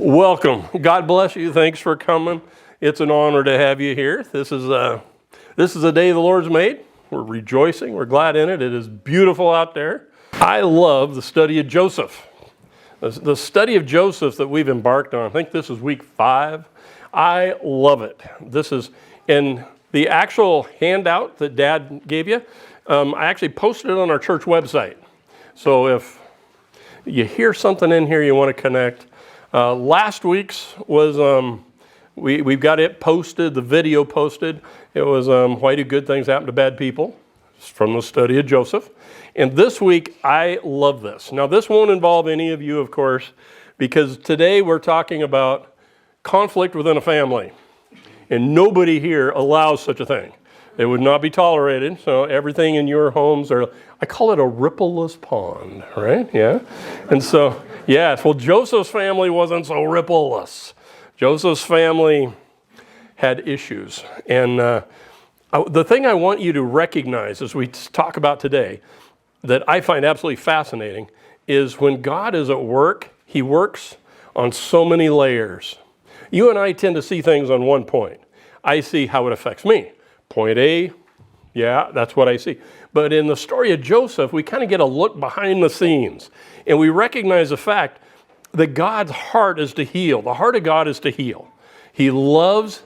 Welcome. God bless you. Thanks for coming. It's an honor to have you here. This is a day the Lord's made. We're rejoicing. We're glad in it. It is beautiful out there. I love the study of Joseph. The study of Joseph that we've embarked on. I think this is week 5. I love it. This is in the actual handout that Dad gave you. I actually posted it on our church website. So if you hear something in here you want to connect, last week's was, we've got it posted, the video posted. It was Why Do Good Things Happen to Bad People? It's from the study of Joseph. And this week, I love this. Now, this won't involve any of you, of course, because today we're talking about conflict within a family. And nobody here allows such a thing. It would not be tolerated. So everything in your homes I call it a rippleless pond, right? Yeah. And so, yes, well, Joseph's family wasn't so rippleless. Joseph's family had issues. And the thing I want you to recognize as we talk about today that I find absolutely fascinating is when God is at work, he works on so many layers. You and I tend to see things on one point. I see how it affects me. Point A, yeah, that's what I see. But in the story of Joseph, we kind of get a look behind the scenes. And we recognize the fact that God's heart is to heal. The heart of God is to heal. He loves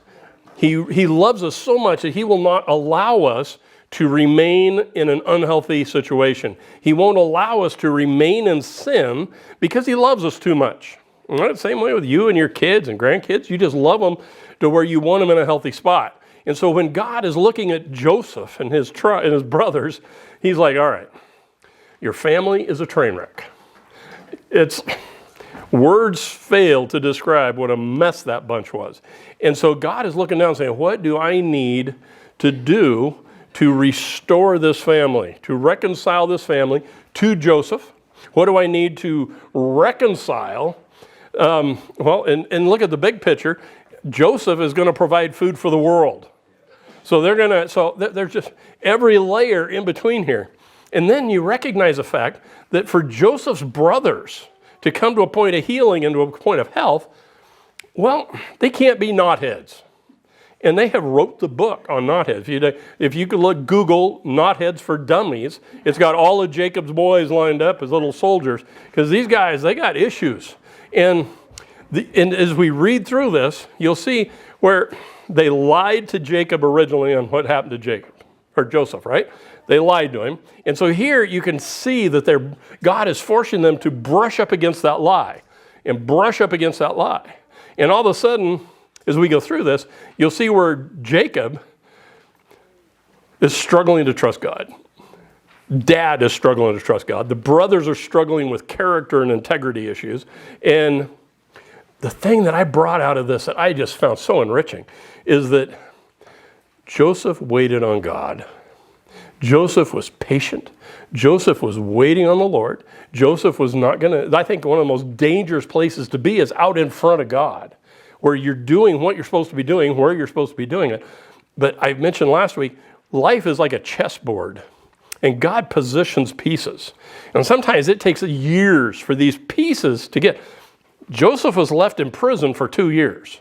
us so much that he will not allow us to remain in an unhealthy situation. He won't allow us to remain in sin because he loves us too much. Right? Same way with you and your kids and grandkids. You just love them to where you want them in a healthy spot. And so when God is looking at Joseph and his brothers, he's like, all right, your family is a train wreck. Words fail to describe what a mess that bunch was. And so God is looking down and saying, what do I need to do to restore this family, to reconcile this family to Joseph? What do I need to reconcile? And look at the big picture. Joseph is going to provide food for the world. So there's just every layer in between here. And then you recognize the fact that for Joseph's brothers to come to a point of healing and to a point of health, well, they can't be knotheads. And they have wrote the book on knotheads. If you could Google knotheads for dummies, it's got all of Jacob's boys lined up as little soldiers. Because these guys, they got issues. And as we read through this, you'll see where they lied to Jacob originally on what happened to Jacob, or Joseph, right? They lied to him. And so here you can see that God is forcing them to brush up against that lie and brush up against that lie. And all of a sudden, as we go through this, you'll see where Jacob is struggling to trust God. Dad is struggling to trust God. The brothers are struggling with character and integrity issues. And the thing that I brought out of this that I just found so enriching is that Joseph waited on God. Joseph was patient. Joseph was waiting on the Lord. Joseph was not going to, I think one of the most dangerous places to be is out in front of God, where you're doing what you're supposed to be doing, where you're supposed to be doing it. But I mentioned last week, life is like a chessboard, and God positions pieces. And sometimes it takes years for these pieces to get. Joseph was left in prison for 2 years,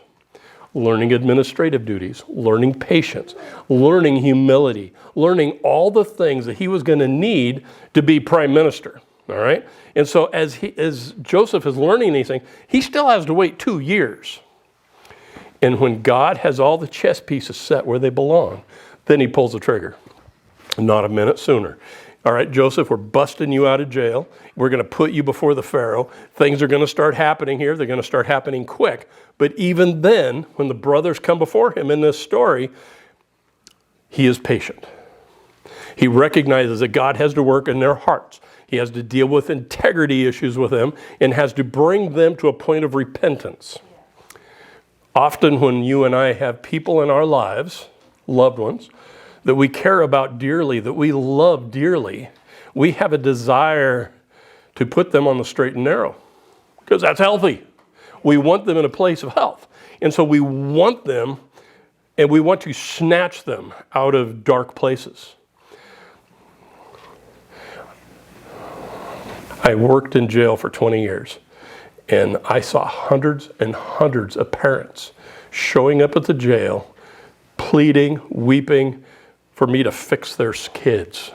learning administrative duties, learning patience, learning humility, learning all the things that he was going to need to be prime minister, all right? And so as Joseph is learning these things, he still has to wait 2 years. And when God has all the chess pieces set where they belong, then he pulls the trigger. Not a minute sooner. All right, Joseph, we're busting you out of jail. We're going to put you before the Pharaoh. Things are going to start happening here. They're going to start happening quick. But even then, when the brothers come before him in this story, he is patient. He recognizes that God has to work in their hearts. He has to deal with integrity issues with them and has to bring them to a point of repentance. Often when you and I have people in our lives, loved ones, that we care about dearly, that we love dearly, we have a desire to put them on the straight and narrow because that's healthy. We want them in a place of health. And so we want them and we want to snatch them out of dark places. I worked in jail for 20 years. And I saw hundreds and hundreds of parents showing up at the jail, pleading, weeping for me to fix their kids.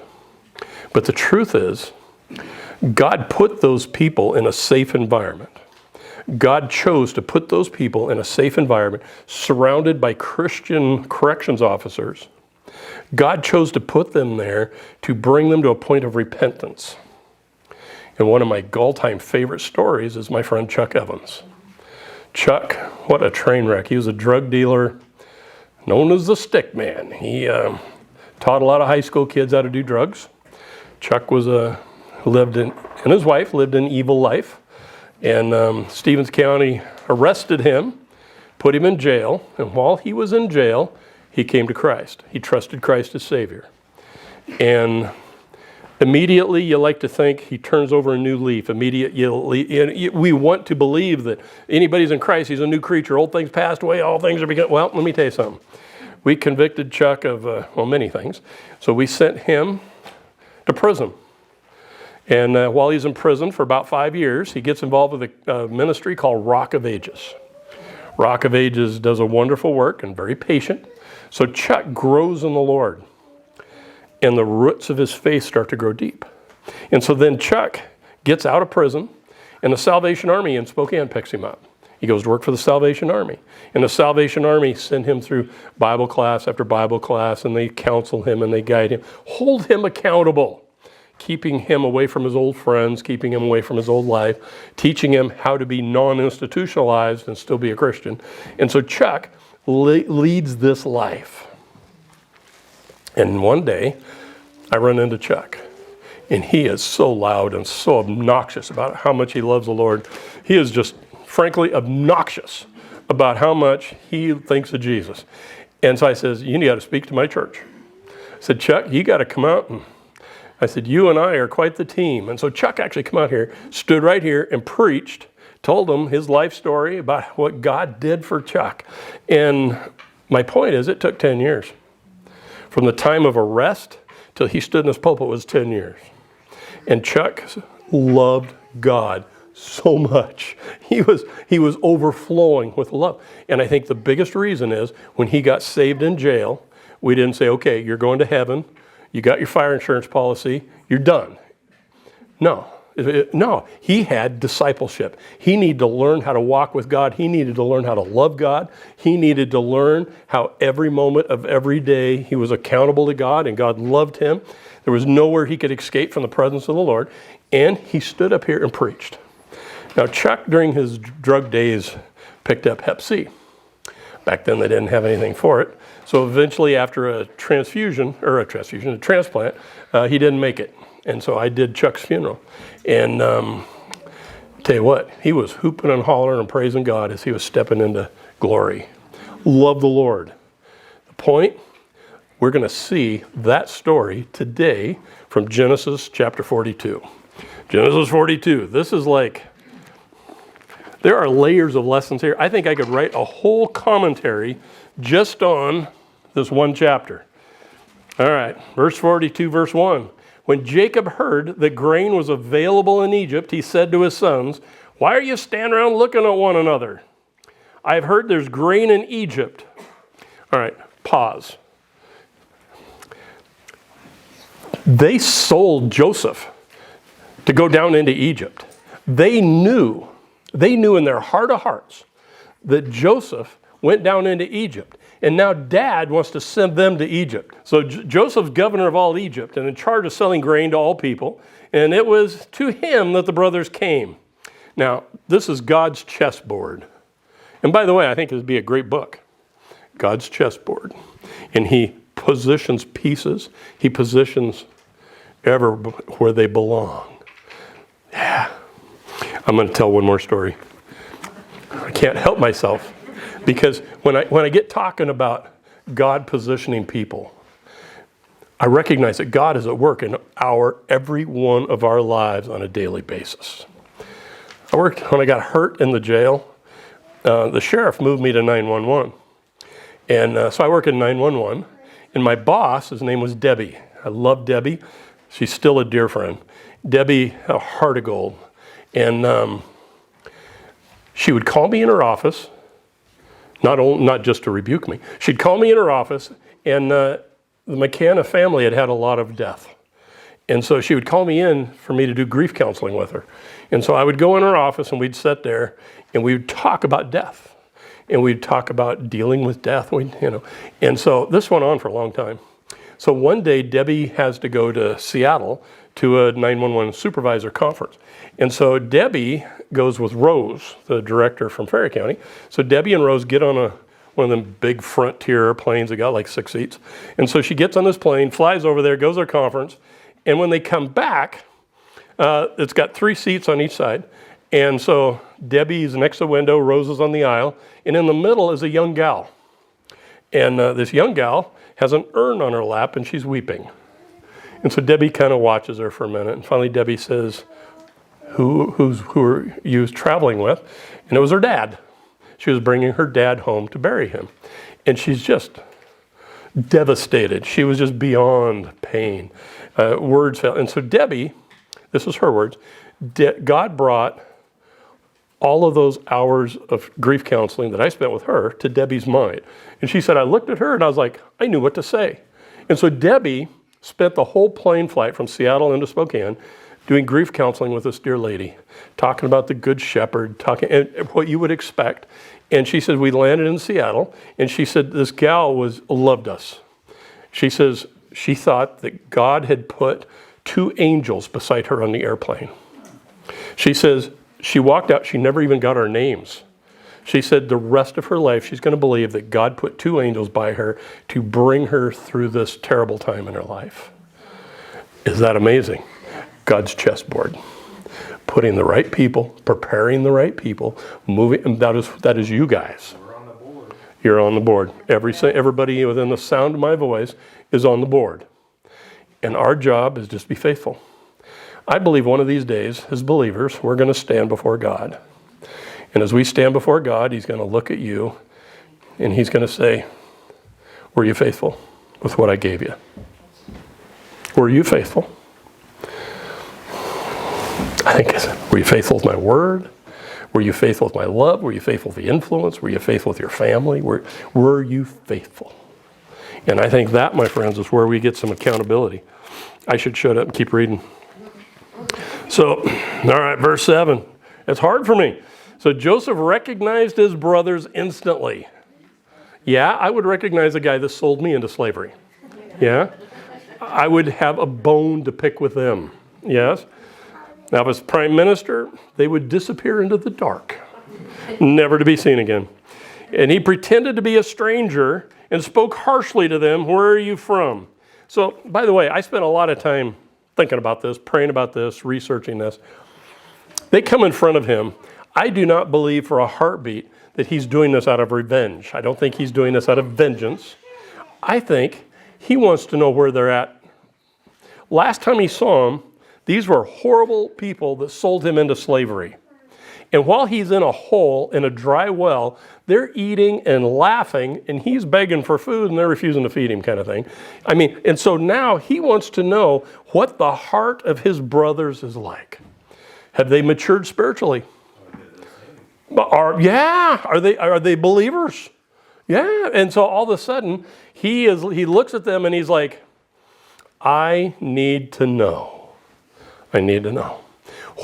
But the truth is, God put those people in a safe environment. God chose to put those people in a safe environment, surrounded by Christian corrections officers. God chose to put them there to bring them to a point of repentance. And one of my all-time favorite stories is my friend Chuck Evans. Chuck, what a train wreck. He was a drug dealer known as the Stick Man. He taught a lot of high school kids how to do drugs. Chuck was and his wife lived an evil life. And Stevens County arrested him, put him in jail. And while he was in jail, he came to Christ. He trusted Christ as Savior. And immediately, you like to think he turns over a new leaf. Immediately, we want to believe that anybody's in Christ, he's a new creature. Old things passed away, all things are becoming. Well, let me tell you something. We convicted Chuck of, many things. So we sent him to prison. And while he's in prison for about 5 years, he gets involved with a ministry called Rock of Ages. Rock of Ages does a wonderful work and very patient. So Chuck grows in the Lord. And the roots of his faith start to grow deep. And so then Chuck gets out of prison, and the Salvation Army in Spokane picks him up. He goes to work for the Salvation Army. And the Salvation Army send him through Bible class after Bible class, and they counsel him and they guide him, hold him accountable, keeping him away from his old friends, keeping him away from his old life, teaching him how to be non-institutionalized and still be a Christian. And so Chuck leads this life. And one day, I run into Chuck, and he is so loud and so obnoxious about how much he loves the Lord. He is just, frankly, obnoxious about how much he thinks of Jesus. And so I says, you got to speak to my church. I said, Chuck, you got to come out. And I said, you and I are quite the team. And so Chuck actually came out here, stood right here and preached, told him his life story about what God did for Chuck. And my point is, it took 10 years. From the time of arrest till he stood in his pulpit was 10 years. And Chuck loved God so much. He was overflowing with love. And I think the biggest reason is when he got saved in jail, we didn't say, okay, you're going to heaven. You got your fire insurance policy. You're done. No, he had discipleship. He needed to learn how to walk with God. He needed to learn how to love God. He needed to learn how every moment of every day he was accountable to God and God loved him. There was nowhere he could escape from the presence of the Lord. And he stood up here and preached. Now, Chuck, during his drug days, picked up Hep C. Back then, they didn't have anything for it. So eventually, after a transplant, he didn't make it. And so I did Chuck's funeral. And tell you what, he was hooping and hollering and praising God as he was stepping into glory. Love the Lord. The point, we're going to see that story today from Genesis chapter 42. Genesis 42. This is like, there are layers of lessons here. I think I could write a whole commentary just on this one chapter. All right, verse 42, verse 1. When Jacob heard that grain was available in Egypt, he said to his sons, why are you standing around looking at one another? I've heard there's grain in Egypt. All right, pause. They sold Joseph to go down into Egypt. They knew in their heart of hearts that Joseph went down into Egypt. And now Dad wants to send them to Egypt. So Joseph's governor of all Egypt and in charge of selling grain to all people. And it was to him that the brothers came. Now, this is God's chessboard. And by the way, I think it would be a great book. God's chessboard. And he positions pieces. He positions ever where they belong. Yeah. I'm going to tell one more story. I can't help myself. Because when I get talking about God positioning people, I recognize that God is at work in every one of our lives on a daily basis. When I got hurt in the jail, the sheriff moved me to 911. And so I work in 911. And my boss, his name was Debbie. I love Debbie. She's still a dear friend. Debbie, a heart of gold. And she would call me in her office, not just to rebuke me. She'd call me in her office, and the McCann family had a lot of death. And so she would call me in for me to do grief counseling with her. And so I would go in her office, and we'd sit there, and we would talk about death. And we'd talk about dealing with death. And so this went on for a long time. So one day, Debbie has to go to Seattle to a 911 supervisor conference. And so Debbie goes with Rose, the director from Ferry County. So Debbie and Rose get on one of them big Frontier airplanes that got like 6 seats. And so she gets on this plane, flies over there, goes to their conference. And when they come back, it's got 3 seats on each side. And so Debbie's next to the window, Rose is on the aisle. And in the middle is a young gal. And this young gal has an urn on her lap, and she's weeping. And so Debbie kind of watches her for a minute. And finally Debbie says, who are you traveling with? And it was her dad. She was bringing her dad home to bury him. And she's just devastated. She was just beyond pain. Words failed. And so Debbie, this is her words, God brought all of those hours of grief counseling that I spent with her to Debbie's mind. And she said, I looked at her and I was like, I knew what to say. And so Debbie spent the whole plane flight from Seattle into Spokane doing grief counseling with this dear lady, talking about the Good Shepherd, and what you would expect. And she said, we landed in Seattle, and she said, this gal loved us. She says, she thought that God had put 2 angels beside her on the airplane. She says, she walked out, she never even got our names. She said the rest of her life, she's going to believe that God put 2 angels by her to bring her through this terrible time in her life. Is that amazing? God's chessboard. Putting the right people, preparing the right people, moving, and that is you guys. We're on the board. You're on the board. Everybody within the sound of my voice is on the board. And our job is just be faithful. I believe one of these days, as believers, we're going to stand before God. And as we stand before God, he's going to look at you and he's going to say, were you faithful with what I gave you? Were you faithful? I think, were you faithful with my word? Were you faithful with my love? Were you faithful with the influence? Were you faithful with your family? Were you faithful? And I think that, my friends, is where we get some accountability. I should shut up and keep reading. So, all right, verse 7. It's hard for me. So Joseph recognized his brothers instantly. Yeah, I would recognize a guy that sold me into slavery. Yeah? I would have a bone to pick with them. Yes? Now, as prime minister, they would disappear into the dark, never to be seen again. And he pretended to be a stranger and spoke harshly to them, where are you from? So, by the way, I spent a lot of time thinking about this, praying about this, researching this. They come in front of him. I do not believe for a heartbeat that he's doing this out of revenge. I don't think he's doing this out of vengeance. I think he wants to know where they're at. Last time he saw them, these were horrible people that sold him into slavery. And while he's in a hole, in a dry well, they're eating and laughing, and he's begging for food, and they're refusing to feed him, kind of thing. I mean, and so now he wants to know what the heart of his brothers is like. Have they matured spiritually? Are they believers? Yeah. And so all of a sudden, he looks at them and he's like, I need to know. I need to know.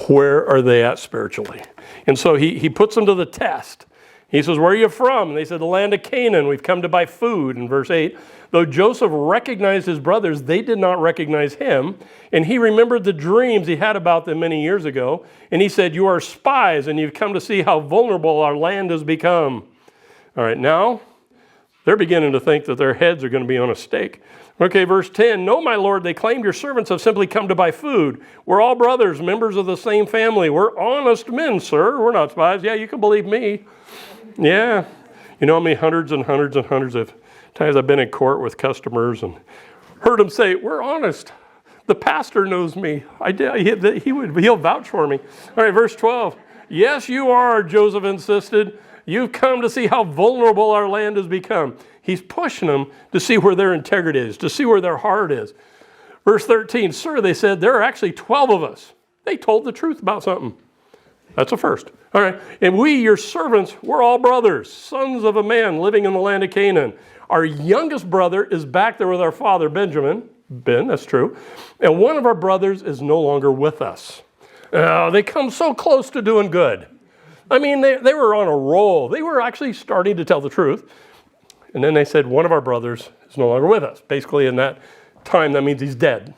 Where are they at spiritually? And so he puts them to the test. He says, where are you from? And they said, the land of Canaan. We've come to buy food. In verse 8, though Joseph recognized his brothers, they did not recognize him. And he remembered the dreams he had about them many years ago. And he said, you are spies, and you've come to see how vulnerable our land has become. All right, now they're beginning to think that their heads are going to be on a stake. Okay, verse 10, no, my lord, they claimed your servants have simply come to buy food. We're all brothers, members of the same family. We're honest men, sir. We're not spies. Yeah, you can believe me. Yeah. You know how many hundreds and hundreds and hundreds of times I've been in court with customers and heard them say, we're honest. The pastor knows me. He'll vouch for me. All right, verse 12. Yes, you are, Joseph insisted. You've come to see how vulnerable our land has become. He's pushing them to see where their integrity is, to see where their heart is. Verse 13, sir, they said, there are actually 12 of us. They told the truth about something. That's a first. All right. And we, your servants, we're all brothers, sons of a man living in the land of Canaan. Our youngest brother is back there with our father, Benjamin. Ben, that's true. And one of our brothers is no longer with us. They come so close to doing good. I mean, they were on a roll. They were actually starting to tell the truth. And then they said, one of our brothers is no longer with us. Basically, in that time, that means he's dead.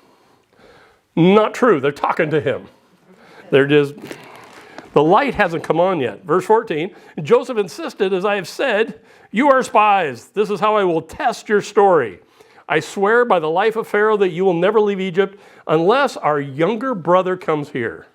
Not true. They're talking to him. They're just, the light hasn't come on yet. Verse 14, Joseph insisted, as I have said, you are spies. This is how I will test your story. I swear by the life of Pharaoh that you will never leave Egypt unless our younger brother comes here.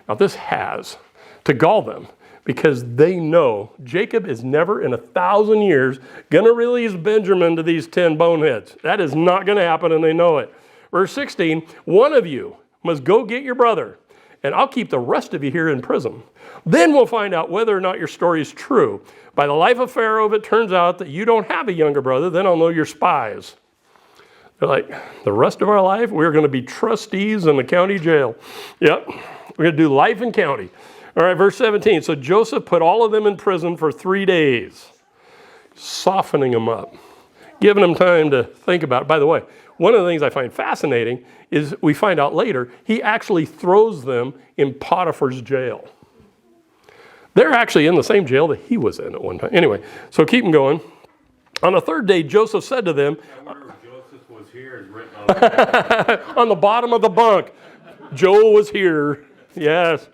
Now this has to gall them because they know Jacob is never in 1,000 years going to release Benjamin to these 10 boneheads. That is not going to happen, and they know it. Verse 16, one of you must go get your brother, and I'll keep the rest of you here in prison. Then we'll find out whether or not your story is true. By the life of Pharaoh, if it turns out that you don't have a younger brother, then I'll know you're spies. They're like, the rest of our life, we're going to be trustees in the county jail. Yep, we're going to do life in county. All right, verse 17. So Joseph put all of them in prison for 3 days, softening them up, giving them time to think about it. By the way, one of the things I find fascinating is we find out later, he actually throws them in Potiphar's jail. They're actually in the same jail that he was in at one time. Anyway, so keep them going. On the third day, Joseph said to them, Joseph was here is written on on the bottom of the bunk, Joel was here. Yes.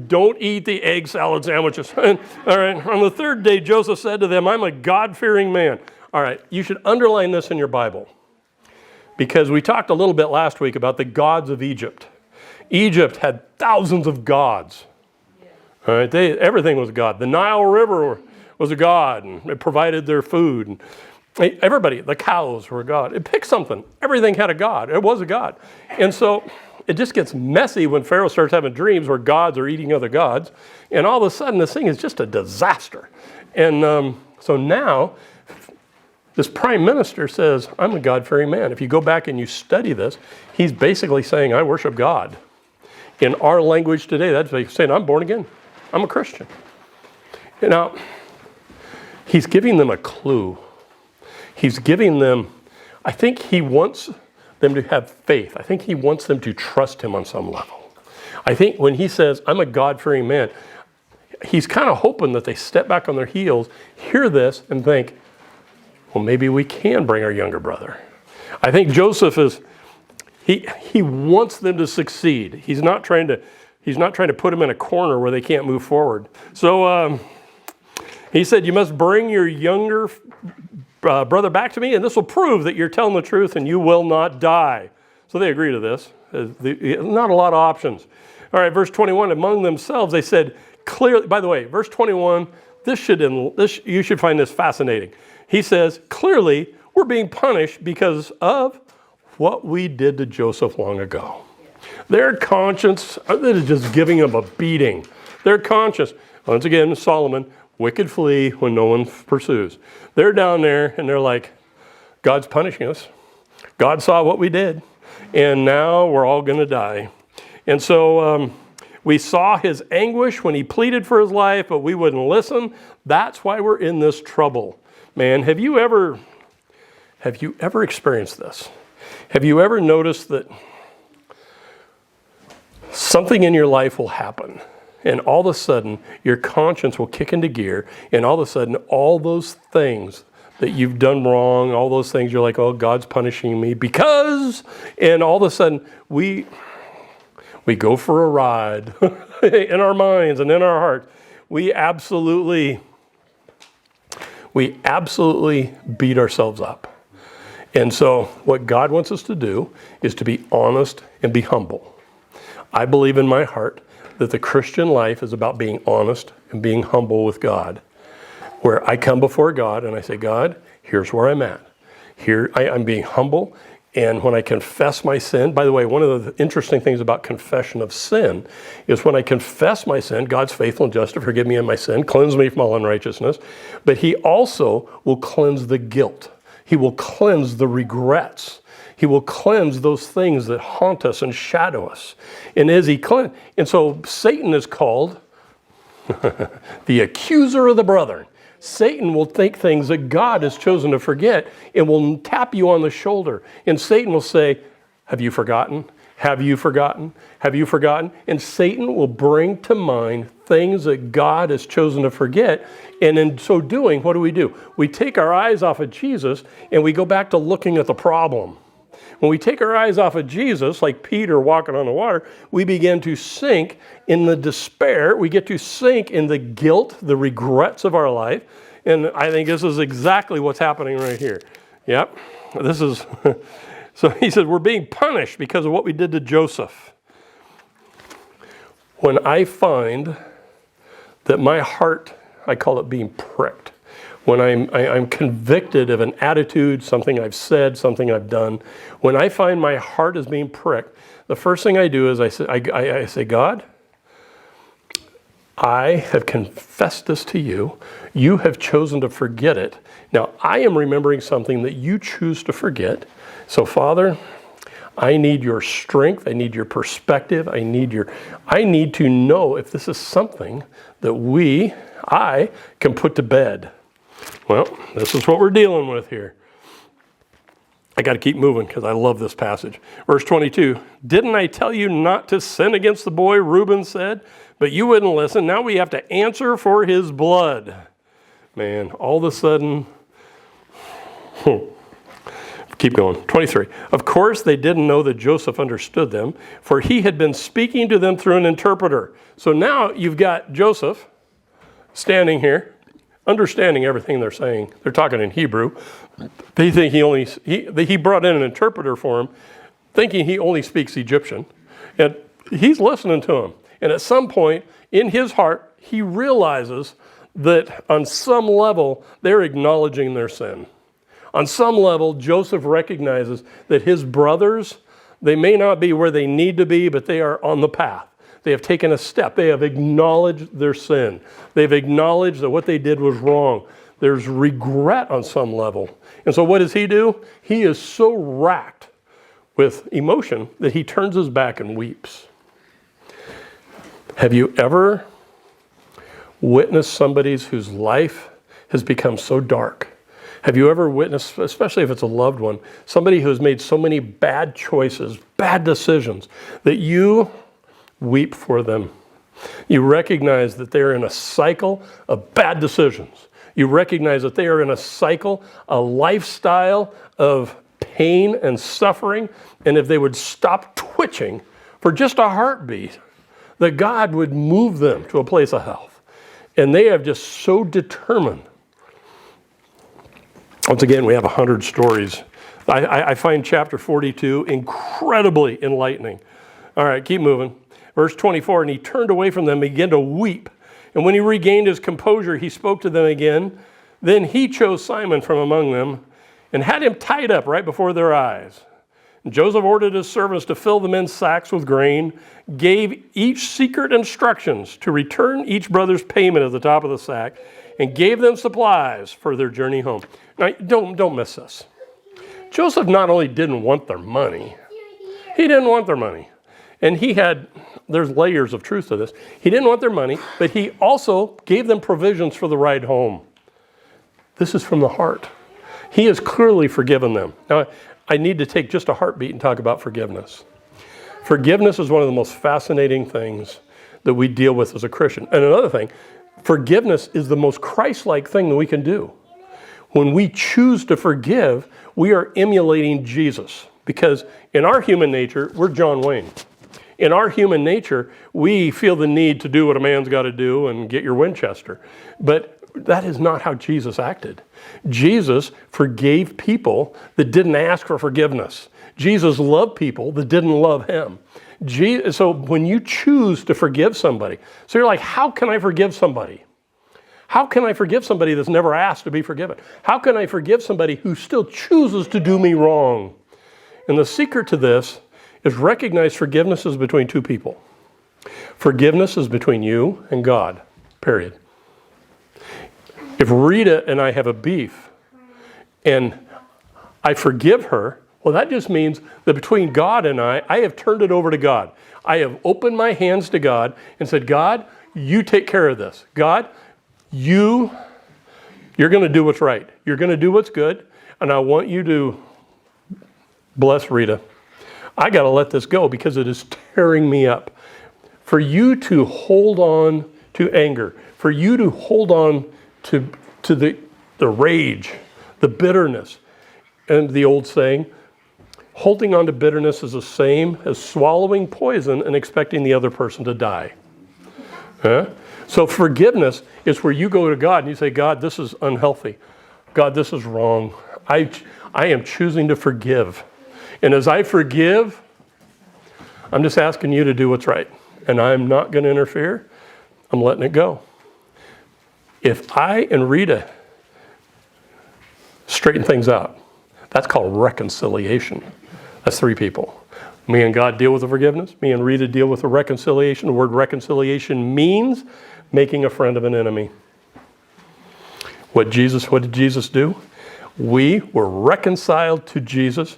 Don't eat the egg salad sandwiches. All right. On the third day, Joseph said to them, I'm a God-fearing man. All right. You should underline this in your Bible because we talked a little bit last week about the gods of Egypt. Egypt had thousands of gods. All right. Everything was God. The Nile River was a god, and it provided their food. And everybody, the cows were a god. It picked something. Everything had a god. It was a god. And so it just gets messy when Pharaoh starts having dreams where gods are eating other gods. And all of a sudden, this thing is just a disaster. And so now, this prime minister says, I'm a God-fearing man. If you go back and you study this, he's basically saying, I worship God. In our language today, that's like saying, I'm born again. I'm a Christian. Now, he's giving them a clue. He's giving them, I think he wants them to have faith. I think he wants them to trust him on some level. I think when he says, I'm a God-fearing man, he's kind of hoping that they step back on their heels, hear this, and think, well, maybe we can bring our younger brother. I think Joseph is, he wants them to succeed. He's not trying to put them in a corner where they can't move forward. So he said, you must bring your younger brother back to me, and this will prove that you're telling the truth and you will not die. So they agree to this. Not a lot of options. All right, verse 21, among themselves they said clearly, by the way, verse 21, you should find this fascinating. He says, clearly, we're being punished because of what we did to Joseph long ago. Their conscience, that is just giving them a beating. Their conscience, once again, Solomon, wicked flee when no one pursues. They're down there and they're like, God's punishing us. God saw what we did, and now we're all going to die. And so we saw his anguish when he pleaded for his life, but we wouldn't listen. That's why we're in this trouble. Man, have you ever experienced this? Have you ever noticed that something in your life will happen, and all of a sudden your conscience will kick into gear, and all of a sudden all those things that you've done wrong, all those things you're like, oh, God's punishing me because, and all of a sudden we go for a ride in our minds and in our hearts. We absolutely beat ourselves up. And so what God wants us to do is to be honest and be humble. I believe in my heart that the Christian life is about being honest and being humble with God, where I come before God and I say, God, here's where I'm at. Here I'm being humble, and when I confess my sin, by the way, one of the interesting things about confession of sin is when I confess my sin, God's faithful and just to forgive me of my sin, cleanse me from all unrighteousness, but he also will cleanse the guilt. He will cleanse the regrets. He will cleanse those things that haunt us and shadow us. And as he and so Satan is called The accuser of the brethren. Satan will think things that God has chosen to forget and will tap you on the shoulder. And Satan will say, have you forgotten? Have you forgotten? Have you forgotten? And Satan will bring to mind things that God has chosen to forget. And in so doing, what do? We take our eyes off of Jesus and we go back to looking at the problem. When we take our eyes off of Jesus, like Peter walking on the water, we begin to sink in the despair. We get to sink in the guilt, the regrets of our life. And I think this is exactly what's happening right here. Yep. This is, so he said, we're being punished because of what we did to Joseph. When I find that my heart, I call it being pricked. When I'm convicted of an attitude, something I've said, something I've done, when I find my heart is being pricked, the first thing I do is I say, God, I have confessed this to you. You have chosen to forget it. Now, I am remembering something that you choose to forget. So, Father, I need your strength. I need your perspective. I need to know if this is something that I can put to bed. Well, this is what we're dealing with here. I got to keep moving because I love this passage. Verse 22, didn't I tell you not to sin against the boy, Reuben said, but you wouldn't listen. Now we have to answer for his blood. Man, all of a sudden, keep going. 23, of course they didn't know that Joseph understood them, for he had been speaking to them through an interpreter. So now you've got Joseph standing here, understanding everything they're saying. They're talking in Hebrew. They think he brought in an interpreter for him, thinking he only speaks Egyptian. And he's listening to him. And at some point in his heart, he realizes that on some level, they're acknowledging their sin. On some level, Joseph recognizes that his brothers, they may not be where they need to be, but they are on the path. They have taken a step. They have acknowledged their sin. They've acknowledged that what they did was wrong. There's regret on some level. And so what does he do? He is so racked with emotion that he turns his back and weeps. Have you ever witnessed somebody whose life has become so dark? Have you ever witnessed, especially if it's a loved one, somebody who has made so many bad choices, bad decisions, that you weep for them? You recognize that they're in a cycle of bad decisions. You recognize that they are in a cycle, a lifestyle of pain and suffering, and if they would stop twitching for just a heartbeat, that God would move them to a place of health. And they have just so determined. Once again, we have 100 stories. I find chapter 42 incredibly enlightening. All right, keep moving. Verse 24, and he turned away from them and began to weep. And when he regained his composure, he spoke to them again. Then he chose Simon from among them and had him tied up right before their eyes. And Joseph ordered his servants to fill the men's sacks with grain, gave each secret instructions to return each brother's payment at the top of the sack, and gave them supplies for their journey home. Now, don't miss this. Joseph not only didn't want their money, he didn't want their money. And there's layers of truth to this. He didn't want their money, but he also gave them provisions for the ride home. This is from the heart. He has clearly forgiven them. Now, I need to take just a heartbeat and talk about forgiveness. Forgiveness is one of the most fascinating things that we deal with as a Christian. And another thing, forgiveness is the most Christ-like thing that we can do. When we choose to forgive, we are emulating Jesus. Because in our human nature, we're John Wayne. In our human nature, we feel the need to do what a man's got to do and get your Winchester. But that is not how Jesus acted. Jesus forgave people that didn't ask for forgiveness. Jesus loved people that didn't love him. So when you choose to forgive somebody, so you're like, how can I forgive somebody? How can I forgive somebody that's never asked to be forgiven? How can I forgive somebody who still chooses to do me wrong? And the secret to this is recognize forgiveness is between two people. Forgiveness is between you and God, period. If Rita and I have a beef and I forgive her, well, that just means that between God and I have turned it over to God. I have opened my hands to God and said, God, you take care of this. God, you're going to do what's right. You're going to do what's good. And I want you to bless Rita. I got to let this go because it is tearing me up. For you to hold on to anger, for you to hold on to the rage, the bitterness, and the old saying, holding on to bitterness is the same as swallowing poison and expecting the other person to die. So forgiveness is where you go to God and you say, God, this is unhealthy. God, this is wrong. I am choosing to forgive. And as I forgive, I'm just asking you to do what's right. And I'm not going to interfere. I'm letting it go. If I and Rita straighten things out, that's called reconciliation. That's 3 people. Me and God deal with the forgiveness. Me and Rita deal with the reconciliation. The word reconciliation means making a friend of an enemy. What did Jesus do? We were reconciled to Jesus.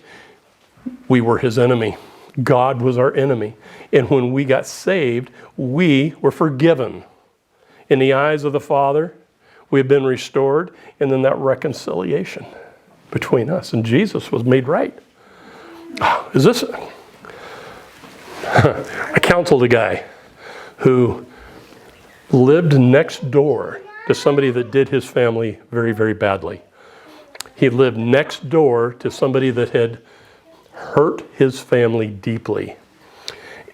We were his enemy. God was our enemy. And when we got saved, we were forgiven. In the eyes of the Father, we have been restored. And then that reconciliation between us and Jesus was made right. I counseled a guy who lived next door to somebody that did his family very, very badly. He lived next door to somebody that had hurt his family deeply.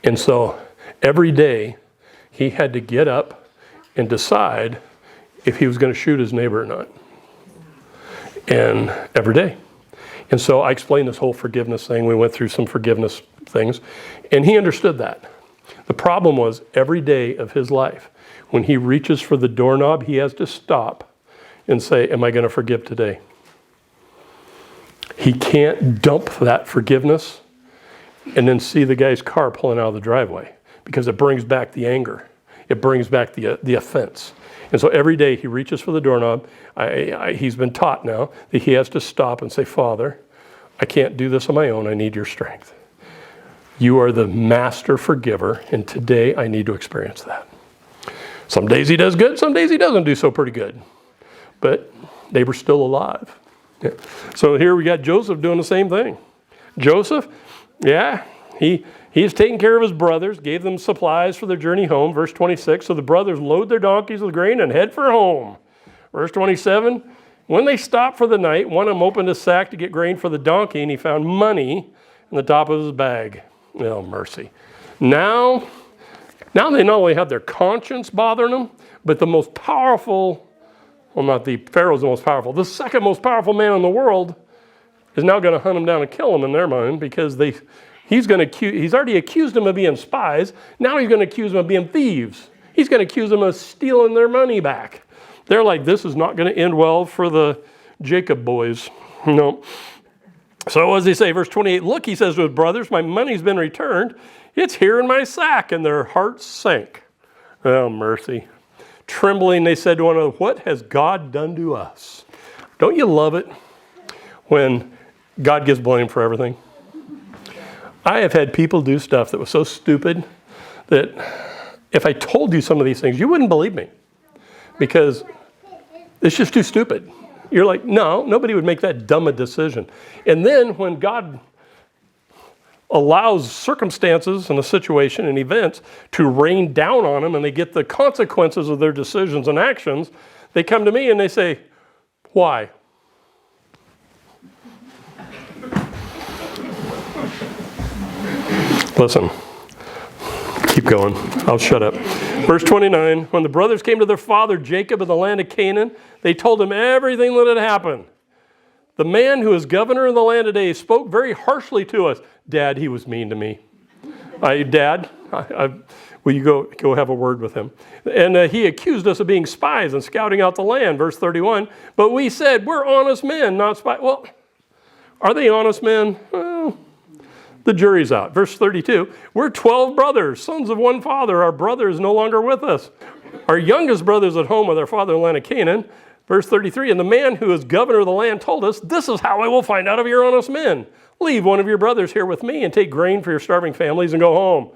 And so every day he had to get up and decide if he was going to shoot his neighbor or not. And every day. And so I explained this whole forgiveness thing. We went through some forgiveness things. And he understood that. The problem was every day of his life, when he reaches for the doorknob, he has to stop and say, am I going to forgive today? He can't dump that forgiveness and then see the guy's car pulling out of the driveway because it brings back the anger. It brings back the offense. And so every day he reaches for the doorknob. He's been taught now that he has to stop and say, Father, I can't do this on my own. I need your strength. You are the master forgiver, and today I need to experience that. Some days he does good, some days he doesn't do so pretty good. But neighbor's still alive. Yeah. So here we got Joseph doing the same thing. Joseph, he's taking care of his brothers, gave them supplies for their journey home. Verse 26, so the brothers load their donkeys with grain and head for home. Verse 27, when they stopped for the night, one of them opened his sack to get grain for the donkey, and he found money in the top of his bag. Oh, mercy. Now they not only have their conscience bothering them, but the most powerful, well, not the Pharaoh's the most powerful, the second most powerful man in the world is now going to hunt them down and kill them in their mind because he's already accused them of being spies. Now he's going to accuse them of being thieves. He's going to accuse them of stealing their money back. They're like, this is not going to end well for the Jacob boys. No. So what does he say? Verse 28, look, he says to his brothers, my money's been returned. It's here in my sack. And their hearts sank. Oh, mercy. Trembling, they said to one another, what has God done to us? Don't you love it when God gets blamed for everything? I have had people do stuff that was so stupid that if I told you some of these things, you wouldn't believe me because it's just too stupid. You're like, no, nobody would make that dumb a decision. And then when God allows circumstances and a situation and events to rain down on them and they get the consequences of their decisions and actions, they come to me and they say, why? Listen, keep going. I'll shut up. Verse 29, when the brothers came to their father Jacob in the land of Canaan, they told him everything that had happened. The man who is governor of the land today spoke very harshly to us. Dad, he was mean to me. Dad, will you go have a word with him? And he accused us of being spies and scouting out the land. Verse 31, but we said, we're honest men, not spies. Well, are they honest men? Well, the jury's out. Verse 32, we're 12 brothers, sons of one father. Our brother is no longer with us. Our youngest brother is at home with our father in the land of Canaan. Verse 33, and the man who is governor of the land told us, this is how I will find out if you're honest men. Leave one of your brothers here with me and take grain for your starving families and go home.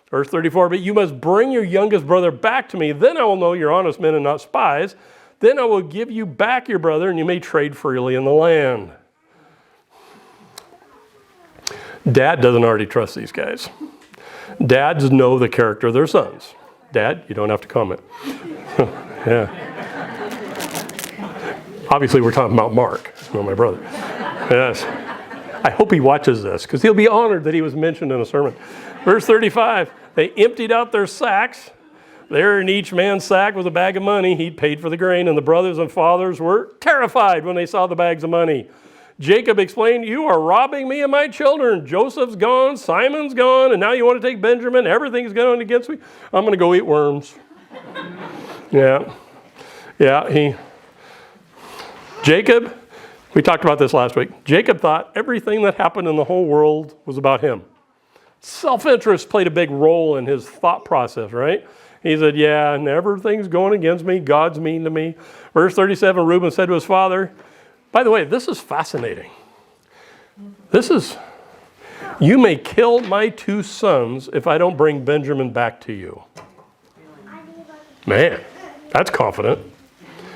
Verse 34, but you must bring your youngest brother back to me. Then I will know you're honest men and not spies. Then I will give you back your brother, and you may trade freely in the land. Dad doesn't already trust these guys. Dads know the character of their sons. Dad, you don't have to comment. Yeah. Obviously, we're talking about Mark, my brother. Yes. I hope he watches this, because he'll be honored that he was mentioned in a sermon. Verse 35, they emptied out their sacks. There in each man's sack was a bag of money. He'd paid for the grain, and the brothers and fathers were terrified when they saw the bags of money. Jacob explained, you are robbing me and my children. Joseph's gone, Simon's gone, and now you want to take Benjamin. Everything's going against me. I'm going to go eat worms. Yeah. Jacob, we talked about this last week. Jacob thought everything that happened in the whole world was about him. Self-interest played a big role in his thought process, right? He said, yeah, and everything's going against me. God's mean to me. Verse 37, Reuben said to his father, by the way, this is fascinating. You may kill my 2 sons if I don't bring Benjamin back to you. Man, that's confident.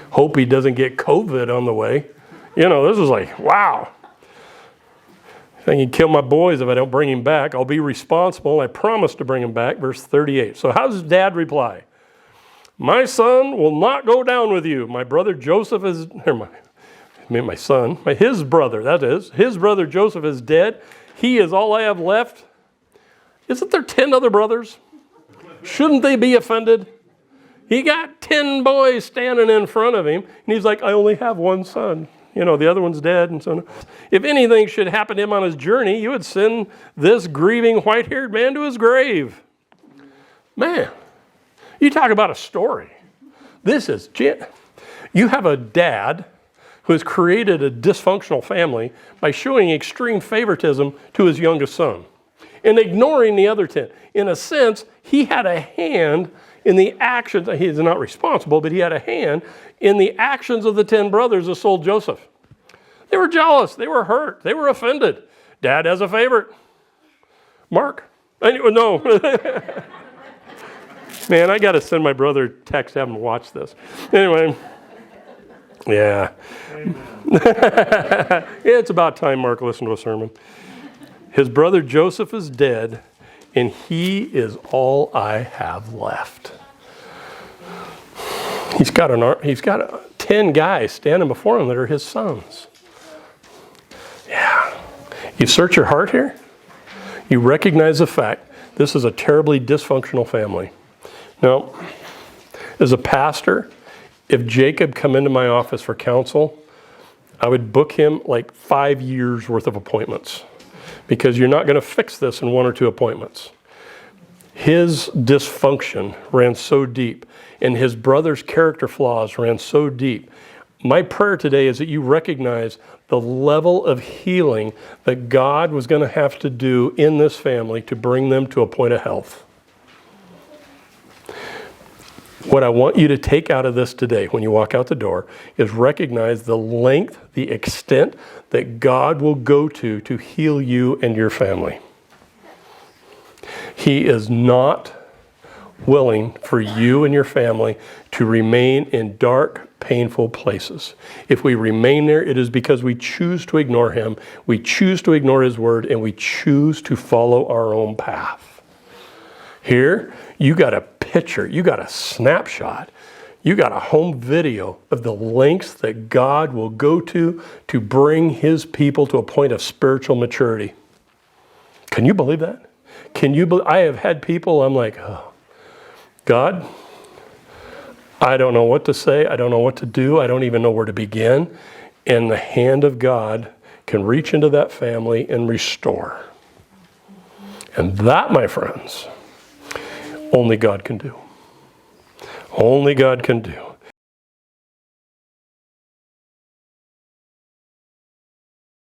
Hope he doesn't get COVID on the way. This is like, wow. I can kill my boys if I don't bring him back. I'll be responsible. I promise to bring him back. Verse 38. So how does dad reply? My son will not go down with you. My brother Joseph is, his brother, that is, his brother Joseph is dead. He is all I have left. Isn't there 10 other brothers? Shouldn't they be offended? He got 10 boys standing in front of him, and he's like, I only have 1 son. The other one's dead. And so, if anything should happen to him on his journey, you would send this grieving white-haired man to his grave. Man, you talk about a story. You have a dad who has created a dysfunctional family by showing extreme favoritism to his youngest son and ignoring the other 10. In a sense, he had a hand in the actions. He is not responsible, but he had a hand in the actions of the 10 brothers that sold Joseph. They were jealous. They were hurt. They were offended. Dad has a favorite. Mark. No. Man, I got to send my brother a text, have him watch this. Anyway. Yeah. It's about time Mark listened to a sermon. His brother Joseph is dead, and he is all I have left. He's got 10 guys standing before him that are his sons. Yeah. You search your heart here, you recognize the fact this is a terribly dysfunctional family. Now, as a pastor, if Jacob come into my office for counsel, I would book him like 5 years worth of appointments, because you're not going to fix this in 1 or 2 appointments. His dysfunction ran so deep, and his brother's character flaws ran so deep. My prayer today is that you recognize the level of healing that God was going to have to do in this family to bring them to a point of health. What I want you to take out of this today when you walk out the door is recognize the length, the extent that God will go to heal you and your family. He is not willing for you and your family to remain in dark, painful places. If we remain there, it is because we choose to ignore him, we choose to ignore his word, and we choose to follow our own path. Here, you got a picture, you got a snapshot, you got a home video of the lengths that God will go to bring his people to a point of spiritual maturity. Can you believe that? I have had people, I'm like, oh, God, I don't know what to say. I don't know what to do. I don't even know where to begin. And the hand of God can reach into that family and restore. And that, my friends, only God can do. Only God can do.